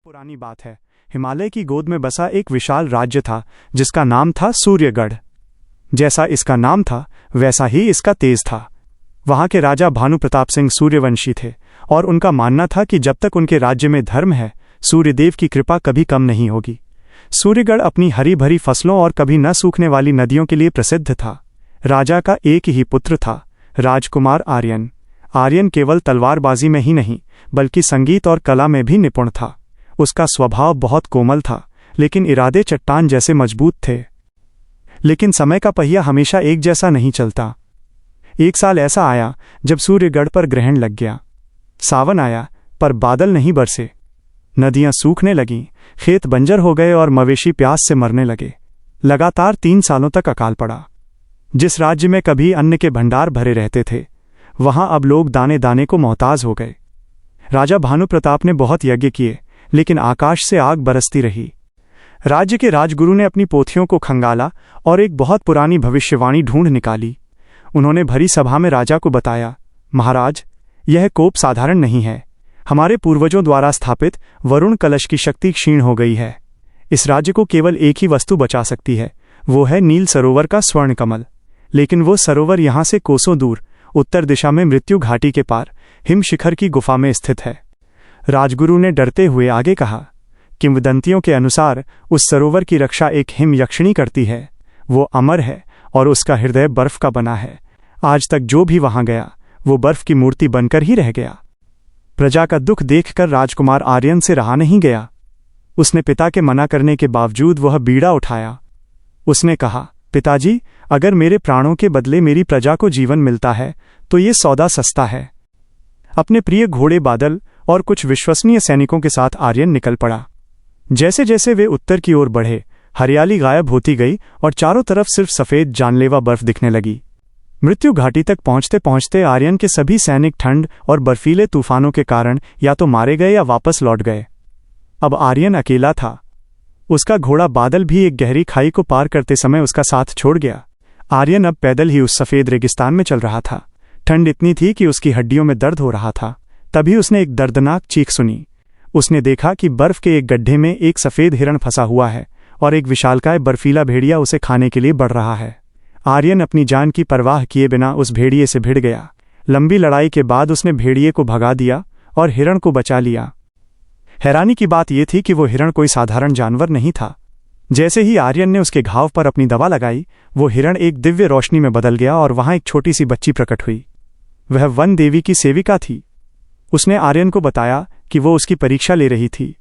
पुरानी बात है। हिमालय की गोद में बसा एक विशाल राज्य था जिसका नाम था सूर्यगढ़। जैसा इसका नाम था वैसा ही इसका तेज था। वहां के राजा भानु प्रताप सिंह सूर्यवंशी थे और उनका मानना था कि जब तक उनके राज्य में धर्म है सूर्यदेव की कृपा कभी कम नहीं होगी। सूर्यगढ़ अपनी हरी भरी फसलों और कभी न सूखने वाली नदियों के लिए प्रसिद्ध था। राजा का एक ही पुत्र था, राजकुमार आर्यन। आर्यन केवल तलवारबाजी में ही नहीं बल्कि संगीत और कला में भी निपुण था। उसका स्वभाव बहुत कोमल था लेकिन इरादे चट्टान जैसे मजबूत थे। लेकिन समय का पहिया हमेशा एक जैसा नहीं चलता। एक साल ऐसा आया जब सूर्यगढ़ पर ग्रहण लग गया। सावन आया पर बादल नहीं बरसे। नदियां सूखने लगीं, खेत बंजर हो गए और मवेशी प्यास से मरने लगे। लगातार 3 सालों तक अकाल पड़ा। जिस राज्य में कभी अन्न के भंडार भरे रहते थे वहां अब लोग दाने दाने को मोहताज हो गए। राजा भानु प्रताप ने बहुत यज्ञ किए लेकिन आकाश से आग बरसती रही। राज्य के राजगुरु ने अपनी पोथियों को खंगाला और एक बहुत पुरानी भविष्यवाणी ढूंढ निकाली। उन्होंने भरी सभा में राजा को बताया, महाराज, यह कोप साधारण नहीं है। हमारे पूर्वजों द्वारा स्थापित वरुण कलश की शक्ति क्षीण हो गई है। इस राज्य को केवल एक ही वस्तु बचा सकती है, वो है नील सरोवर का स्वर्ण कमल। लेकिन वो सरोवर यहां से कोसों दूर उत्तर दिशा में मृत्यु घाटी के पार हिम शिखर की गुफा में स्थित है। राजगुरु ने डरते हुए आगे कहा, किंवदंतियों के अनुसार उस सरोवर की रक्षा एक हिम यक्षिणी करती है। वो अमर है और उसका हृदय बर्फ का बना है। आज तक जो भी वहां गया वो बर्फ की मूर्ति बनकर ही रह गया। प्रजा का दुख देखकर राजकुमार आर्यन से रहा नहीं गया। उसने पिता के मना करने के बावजूद वह बीड़ा उठाया। उसने कहा, पिताजी, अगर मेरे प्राणों के बदले मेरी प्रजा को जीवन मिलता है तो ये सौदा सस्ता है। अपने प्रिय घोड़े बादल और कुछ विश्वसनीय सैनिकों के साथ आर्यन निकल पड़ा। जैसे जैसे वे उत्तर की ओर बढ़े हरियाली गायब होती गई और चारों तरफ सिर्फ सफेद जानलेवा बर्फ दिखने लगी। मृत्यु घाटी तक पहुंचते पहुंचते आर्यन के सभी सैनिक ठंड और बर्फीले तूफानों के कारण या तो मारे गए या वापस लौट गए। अब आर्यन अकेला था। उसका घोड़ा बादल भी एक गहरी खाई को पार करते समय उसका साथ छोड़ गया। आर्यन अब पैदल ही उस सफेद रेगिस्तान में चल रहा था। ठंड इतनी थी कि उसकी हड्डियों में दर्द हो रहा था। तभी उसने एक दर्दनाक चीख सुनी। उसने देखा कि बर्फ के एक गड्ढे में एक सफेद हिरण फंसा हुआ है और एक विशालकाय बर्फीला भेड़िया उसे खाने के लिए बढ़ रहा है। आर्यन अपनी जान की परवाह किए बिना उस भेड़िए से भिड़ गया। लंबी लड़ाई के बाद उसने भेड़िए को भगा दिया और हिरण को बचा लिया। हैरानी की बात यह थी कि वो हिरण कोई साधारण जानवर नहीं था। जैसे ही आर्यन ने उसके घाव पर अपनी दवा लगाई वो हिरण एक दिव्य रोशनी में बदल गया और वहां एक छोटी सी बच्ची प्रकट हुई। वह वन देवी की सेविका थी। उसने आर्यन को बताया कि वो उसकी परीक्षा ले रही थी।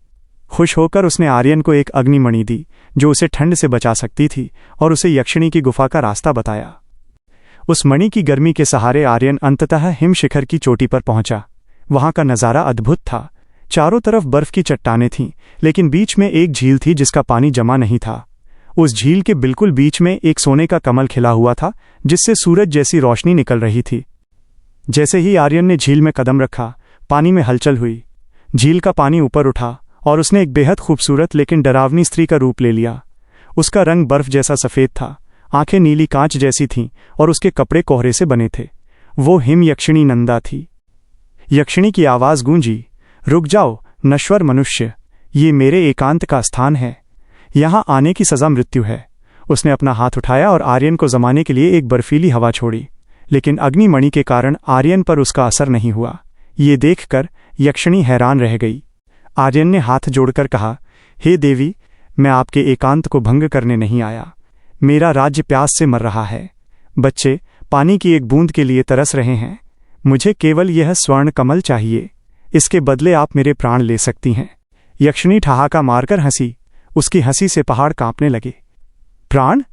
खुश होकर उसने आर्यन को एक अग्निमणि दी जो उसे ठंड से बचा सकती थी और उसे यक्षिणी की गुफा का रास्ता बताया। उस मणि की गर्मी के सहारे आर्यन अंततः हिम शिखर की चोटी पर पहुंचा। वहां का नजारा अद्भुत था। चारों तरफ बर्फ की चट्टानें थीं लेकिन बीच में एक झील थी जिसका पानी जमा नहीं था। उस झील के बिल्कुल बीच में एक सोने का कमल खिला हुआ था जिससे सूरज जैसी रोशनी निकल रही थी। जैसे ही आर्यन ने झील में कदम रखा पानी में हलचल हुई। झील का पानी ऊपर उठा और उसने एक बेहद खूबसूरत लेकिन डरावनी स्त्री का रूप ले लिया। उसका रंग बर्फ जैसा सफ़ेद था, आंखें नीली कांच जैसी थीं और उसके कपड़े कोहरे से बने थे। वो हिम यक्षिणी नंदा थी। यक्षिणी की आवाज़ गूंजी, रुक जाओ नश्वर मनुष्य, ये मेरे एकांत का स्थान है। यहाँ आने की सज़ा मृत्यु है। उसने अपना हाथ उठाया और आर्यन को जमाने के लिए एक बर्फीली हवा छोड़ी। लेकिन अग्निमणि के कारण आर्यन पर उसका असर नहीं हुआ। ये देखकर यक्षिणी हैरान रह गई। आर्यन ने हाथ जोड़कर कहा, हे देवी, मैं आपके एकांत को भंग करने नहीं आया। मेरा राज्य प्यास से मर रहा है। बच्चे पानी की एक बूंद के लिए तरस रहे हैं। मुझे केवल यह स्वर्ण कमल चाहिए। इसके बदले आप मेरे प्राण ले सकती हैं। यक्षिणी ठहाका मारकर हंसी। उसकी हंसी से पहाड़ कांपने लगे। प्राण?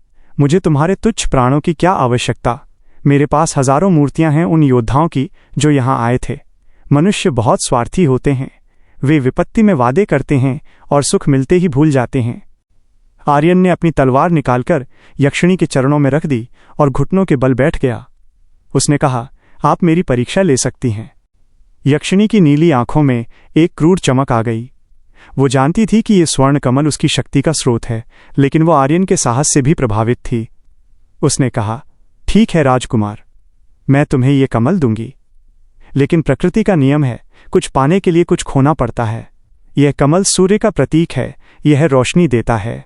मुझे तुम्हारे तुच्छ प्राणों की क्या आवश्यकता? मेरे पास हजारों मूर्तियां हैं उन योद्धाओं की जो यहां आए थे। मनुष्य बहुत स्वार्थी होते हैं। वे विपत्ति में वादे करते हैं और सुख मिलते ही भूल जाते हैं। आर्यन ने अपनी तलवार निकालकर यक्षिणी के चरणों में रख दी और घुटनों के बल बैठ गया। उसने कहा, आप मेरी परीक्षा ले सकती हैं। यक्षिणी की नीली आंखों में एक क्रूर चमक आ गई। वो जानती थी कि ये स्वर्ण कमल उसकी शक्ति का स्रोत है, लेकिन वो आर्यन के साहस से भी प्रभावित थी। उसने कहा, ठीक है राजकुमार, मैं तुम्हें ये कमल दूंगी। लेकिन प्रकृति का नियम है, कुछ पाने के लिए कुछ खोना पड़ता है। यह कमल सूर्य का प्रतीक है, यह रोशनी देता है।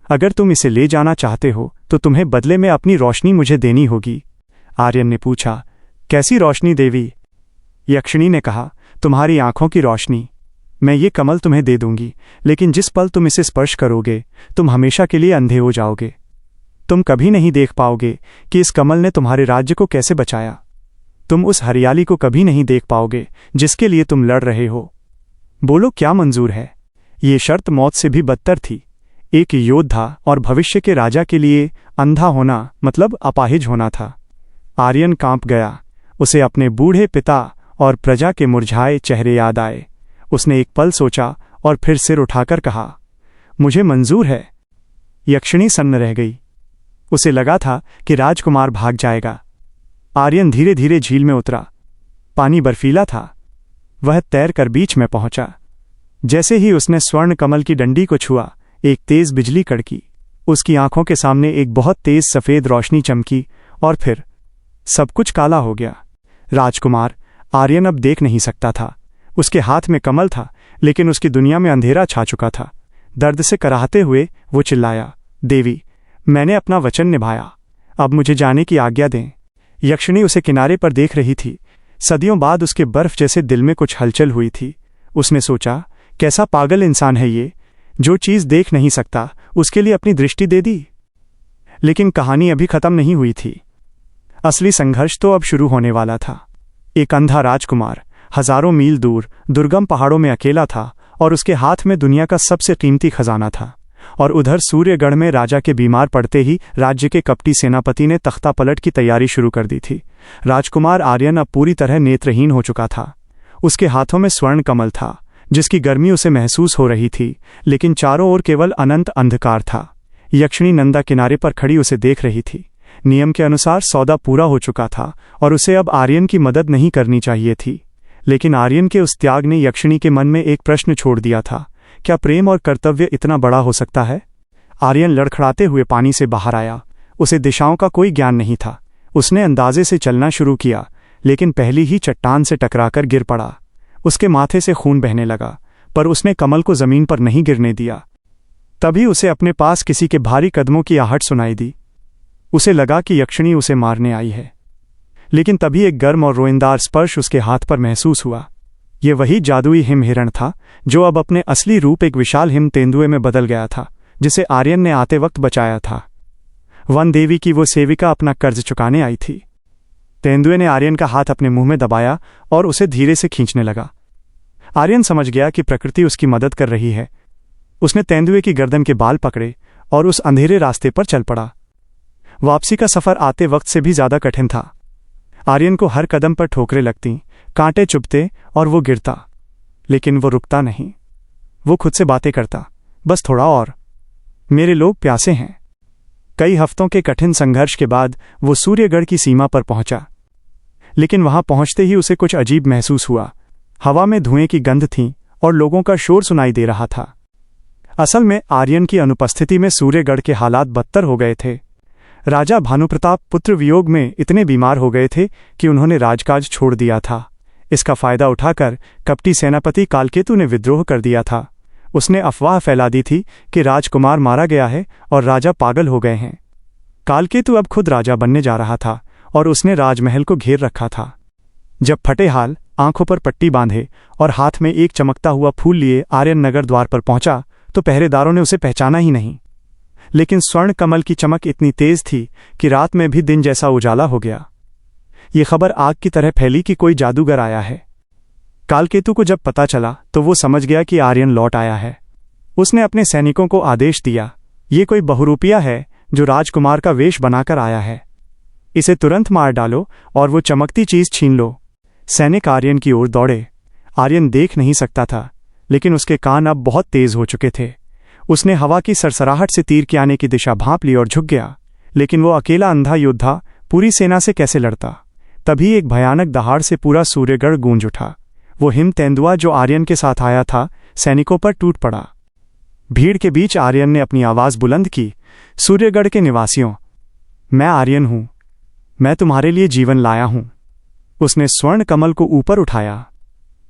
अगर तुम इसे ले जाना चाहते हो तो तुम्हें बदले में अपनी रोशनी मुझे देनी होगी। आर्यन ने पूछा, कैसी रोशनी देवी? यक्षिणी ने कहा, तुम्हारी आंखों की रोशनी। मैं ये कमल तुम्हें दे दूंगी, लेकिन जिस पल तुम इसे स्पर्श करोगे तुम हमेशा के लिए अंधे हो जाओगे। तुम कभी नहीं देख पाओगे कि इस कमल ने तुम्हारे राज्य को कैसे बचाया। तुम उस हरियाली को कभी नहीं देख पाओगे जिसके लिए तुम लड़ रहे हो। बोलो, क्या मंजूर है? ये शर्त मौत से भी बदतर थी। एक योद्धा और भविष्य के राजा के लिए अंधा होना मतलब अपाहिज होना था। आर्यन कांप गया। उसे अपने बूढ़े पिता और प्रजा के मुरझाए चेहरे याद आए। उसने एक पल सोचा और फिर सिर उठाकर कहा, मुझे मंजूर है। यक्षिणी सन्न रह गई। उसे लगा था कि राजकुमार भाग जाएगा। आर्यन धीरे धीरे झील में उतरा। पानी बर्फीला था। वह तैरकर बीच में पहुंचा। जैसे ही उसने स्वर्ण कमल की डंडी को छुआ, एक तेज बिजली कड़की। उसकी आंखों के सामने एक बहुत तेज सफेद रोशनी चमकी और फिर सब कुछ काला हो गया। राजकुमार आर्यन अब देख नहीं सकता था। उसके हाथ में कमल था, लेकिन उसकी दुनिया में अंधेरा छा चुका था। दर्द से कराहते हुए वो चिल्लाया, देवी, मैंने अपना वचन निभाया, अब मुझे जाने की आज्ञा दें। यक्षिणी उसे किनारे पर देख रही थी। सदियों बाद उसके बर्फ जैसे दिल में कुछ हलचल हुई थी। उसने सोचा, कैसा पागल इंसान है ये, जो चीज़ देख नहीं सकता उसके लिए अपनी दृष्टि दे दी। लेकिन कहानी अभी खत्म नहीं हुई थी। असली संघर्ष तो अब शुरू होने वाला था। एक अंधा राजकुमार हजारों मील दूर दुर्गम पहाड़ों में अकेला था और उसके हाथ में दुनिया का सबसे कीमती खजाना था। और उधर सूर्यगढ़ में राजा के बीमार पड़ते ही राज्य के कपटी सेनापति ने तख्ता पलट की तैयारी शुरू कर दी थी। राजकुमार आर्यन अब पूरी तरह नेत्रहीन हो चुका था। उसके हाथों में स्वर्ण कमल था, जिसकी गर्मी उसे महसूस हो रही थी, लेकिन चारों ओर केवल अनंत अंधकार था। यक्षिणी नंदा किनारे पर खड़ी उसे देख रही थी। नियम के अनुसार सौदा पूरा हो चुका था और उसे अब आर्यन की मदद नहीं करनी चाहिए थी। लेकिन आर्यन के उस त्याग ने यक्षिणी के मन में एक प्रश्न छोड़ दिया था, क्या प्रेम और कर्तव्य इतना बड़ा हो सकता है? आर्यन लड़खड़ाते हुए पानी से बाहर आया। उसे दिशाओं का कोई ज्ञान नहीं था। उसने अंदाजे से चलना शुरू किया, लेकिन पहली ही चट्टान से टकराकर गिर पड़ा। उसके माथे से खून बहने लगा, पर उसने कमल को जमीन पर नहीं गिरने दिया। तभी उसे अपने पास किसी के भारी कदमों की आहट सुनाई दी। उसे लगा कि यक्षिणी उसे मारने आई है, लेकिन तभी एक गर्म और रोएंदार स्पर्श उसके हाथ पर महसूस हुआ। ये वही जादुई हिम हिरण था जो अब अपने असली रूप एक विशाल हिम तेंदुए में बदल गया था, जिसे आर्यन ने आते वक्त बचाया था। वन देवी की वो सेविका अपना कर्ज चुकाने आई थी। तेंदुए ने आर्यन का हाथ अपने मुंह में दबाया और उसे धीरे से खींचने लगा। आर्यन समझ गया कि प्रकृति उसकी मदद कर रही है। उसने तेंदुए की गर्दन के बाल पकड़े और उस अंधेरे रास्ते पर चल पड़ा। वापसी का सफर आते वक्त से भी ज्यादा कठिन था। आर्यन को हर कदम पर ठोकरें लगती, कांटे चुभते और वो गिरता, लेकिन वो रुकता नहीं। वो खुद से बातें करता, बस थोड़ा और, मेरे लोग प्यासे हैं। कई हफ्तों के कठिन संघर्ष के बाद वो सूर्यगढ़ की सीमा पर पहुंचा, लेकिन वहां पहुंचते ही उसे कुछ अजीब महसूस हुआ। हवा में धुएं की गंध थी और लोगों का शोर सुनाई दे रहा था। असल में आर्यन की अनुपस्थिति में सूर्यगढ़ के हालात बदतर हो गए थे। राजा भानुप्रताप पुत्र वियोग में इतने बीमार हो गए थे कि उन्होंने राजकाज छोड़ दिया था। इसका फायदा उठाकर कपटी सेनापति कालकेतु ने विद्रोह कर दिया था। उसने अफवाह फैला दी थी कि राजकुमार मारा गया है और राजा पागल हो गए हैं। कालकेतु अब खुद राजा बनने जा रहा था और उसने राजमहल को घेर रखा था। जब फटेहाल आंखों पर पट्टी बांधे और हाथ में एक चमकता हुआ फूल लिए आर्यन नगर द्वार पर पहुंचा तो पहरेदारों ने उसे पहचाना ही नहीं। लेकिन स्वर्ण कमल की चमक इतनी तेज थी कि रात में भी दिन जैसा उजाला हो गया। ये खबर आग की तरह फैली कि कोई जादूगर आया है। कालकेतु को जब पता चला तो वो समझ गया कि आर्यन लौट आया है। उसने अपने सैनिकों को आदेश दिया, ये कोई बहुरूपिया है जो राजकुमार का वेश बनाकर आया है। इसे तुरंत मार डालो और वो चमकती चीज छीन लो। सैनिक आर्यन की ओर दौड़े। आर्यन देख नहीं सकता था, लेकिन उसके कान अब बहुत तेज हो चुके थे। उसने हवा की सरसराहट से तीर के आने की दिशा भांप ली और झुक गया। लेकिन वो अकेला अंधा योद्धा पूरी सेना से कैसे लड़ता? तभी एक भयानक दहाड़ से पूरा सूर्यगढ़ गूंज उठा। वो हिम तेंदुआ जो आर्यन के साथ आया था सैनिकों पर टूट पड़ा। भीड़ के बीच आर्यन ने अपनी आवाज बुलंद की, सूर्यगढ़ के निवासियों, मैं आर्यन हूं। मैं तुम्हारे लिए जीवन लाया हूं। उसने स्वर्ण कमल को ऊपर उठाया।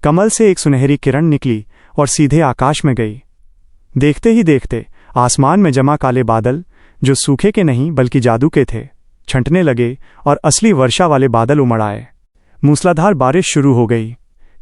कमल से एक सुनहरी किरण निकली और सीधे आकाश में गई। देखते ही देखते आसमान में जमा काले बादल, जो सूखे के नहीं बल्कि जादू के थे, छंटने लगे और असली वर्षा वाले बादल उमड़ आए। मूसलाधार बारिश शुरू हो गई।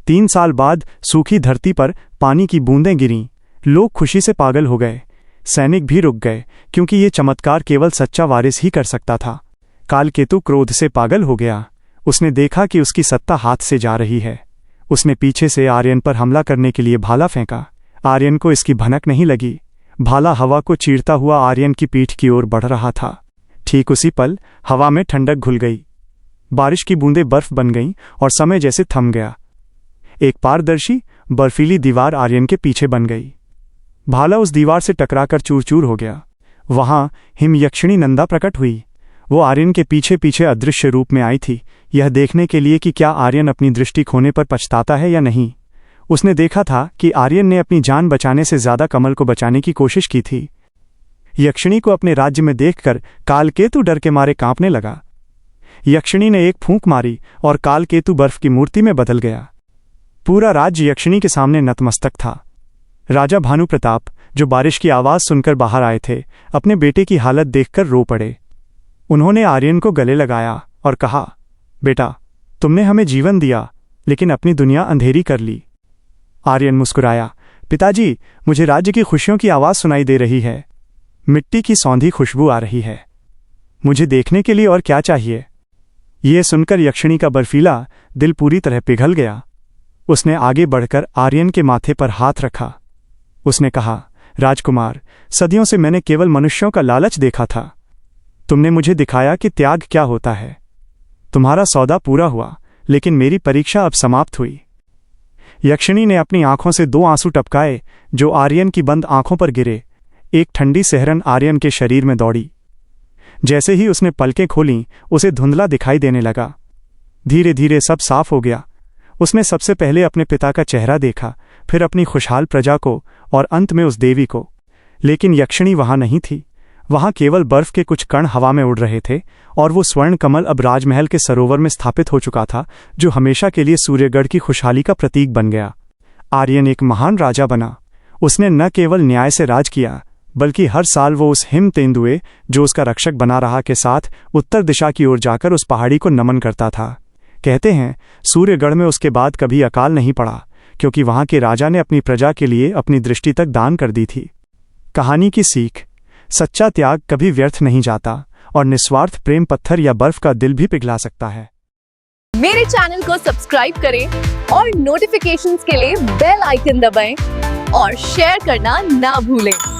3 साल बाद सूखी धरती पर पानी की बूंदें गिरीं। लोग खुशी से पागल हो गए। सैनिक भी रुक गए, क्योंकि ये चमत्कार केवल सच्चा वारिस ही कर सकता था। कालकेतु क्रोध से पागल हो गया। उसने देखा कि उसकी सत्ता हाथ से जा रही है। उसने पीछे से आर्यन पर हमला करने के लिए भाला फेंका। आर्यन को इसकी भनक नहीं लगी। भाला हवा को चीरता हुआ आर्यन की पीठ की ओर बढ़ रहा था। ठीक उसी पल हवा में ठंडक घुल गई। बारिश की बूंदें बर्फ बन गईं और समय जैसे थम गया। एक पारदर्शी बर्फीली दीवार आर्यन के पीछे बन गई। भाला उस दीवार से टकराकर चूर चूर हो गया। वहां हिमयक्षिणी नंदा प्रकट हुई। वो आर्यन के पीछे पीछे अदृश्य रूप में आई थी, यह देखने के लिए कि क्या आर्यन अपनी दृष्टि खोने पर पछताता है या नहीं। उसने देखा था कि आर्यन ने अपनी जान बचाने से ज्यादा कमल को बचाने की कोशिश की थी। यक्षिणी को अपने राज्य में देखकर कालकेतु डर के मारे कांपने लगा। यक्षिणी ने एक फूंक मारी और कालकेतु बर्फ की मूर्ति में बदल गया। पूरा राज्य यक्षिणी के सामने नतमस्तक था। राजा भानु प्रताप, जो बारिश की आवाज सुनकर बाहर आए थे, अपने बेटे की हालत देखकर रो पड़े। उन्होंने आर्यन को गले लगाया और कहा, बेटा, तुमने हमें जीवन दिया, लेकिन अपनी दुनिया अंधेरी कर ली। आर्यन मुस्कुराया, पिताजी, मुझे राज्य की खुशियों की आवाज सुनाई दे रही है। मिट्टी की सौंधी खुशबू आ रही है। मुझे देखने के लिए और क्या चाहिए। ये सुनकर यक्षिणी का बर्फीला दिल पूरी तरह पिघल गया। उसने आगे बढ़कर आर्यन के माथे पर हाथ रखा। उसने कहा, राजकुमार, सदियों से मैंने केवल मनुष्यों का लालच देखा था। तुमने मुझे दिखाया कि त्याग क्या होता है। तुम्हारा सौदा पूरा हुआ, लेकिन मेरी परीक्षा अब समाप्त हुई। यक्षिणी ने अपनी आंखों से 2 आंसू टपकाए, जो आर्यन की बंद आंखों पर गिरे। एक ठंडी सिहरन आर्यन के शरीर में दौड़ी। जैसे ही उसने पलकें खोलीं, उसे धुंधला दिखाई देने लगा। धीरे धीरे सब साफ हो गया। उसने सबसे पहले अपने पिता का चेहरा देखा, फिर अपनी खुशहाल प्रजा को और अंत में उस देवी को। लेकिन यक्षिणी वहां नहीं थी। वहां केवल बर्फ के कुछ कण हवा में उड़ रहे थे, और वो स्वर्ण कमल अब राजमहल के सरोवर में स्थापित हो चुका था, जो हमेशा के लिए सूर्यगढ़ की खुशहाली का प्रतीक बन गया। आर्यन एक महान राजा बना। उसने न केवल न्याय से राज किया, बल्कि हर साल वो उस हिम तेंदुए, जो उसका रक्षक बना रहा, के साथ उत्तर दिशा की ओर जाकर उस पहाड़ी को नमन करता था। कहते हैं, सूर्यगढ़ में उसके बाद कभी अकाल नहीं पड़ा, क्योंकि वहां के राजा ने अपनी प्रजा के लिए अपनी दृष्टि तक दान कर दी थी। कहानी की सीख, सच्चा त्याग कभी व्यर्थ नहीं जाता, और निस्वार्थ प्रेम पत्थर या बर्फ का दिल भी पिघला सकता है। मेरे चैनल को सब्सक्राइब करें और नोटिफिकेशंस के लिए बेल आइकन दबाएं और शेयर करना ना भूलें।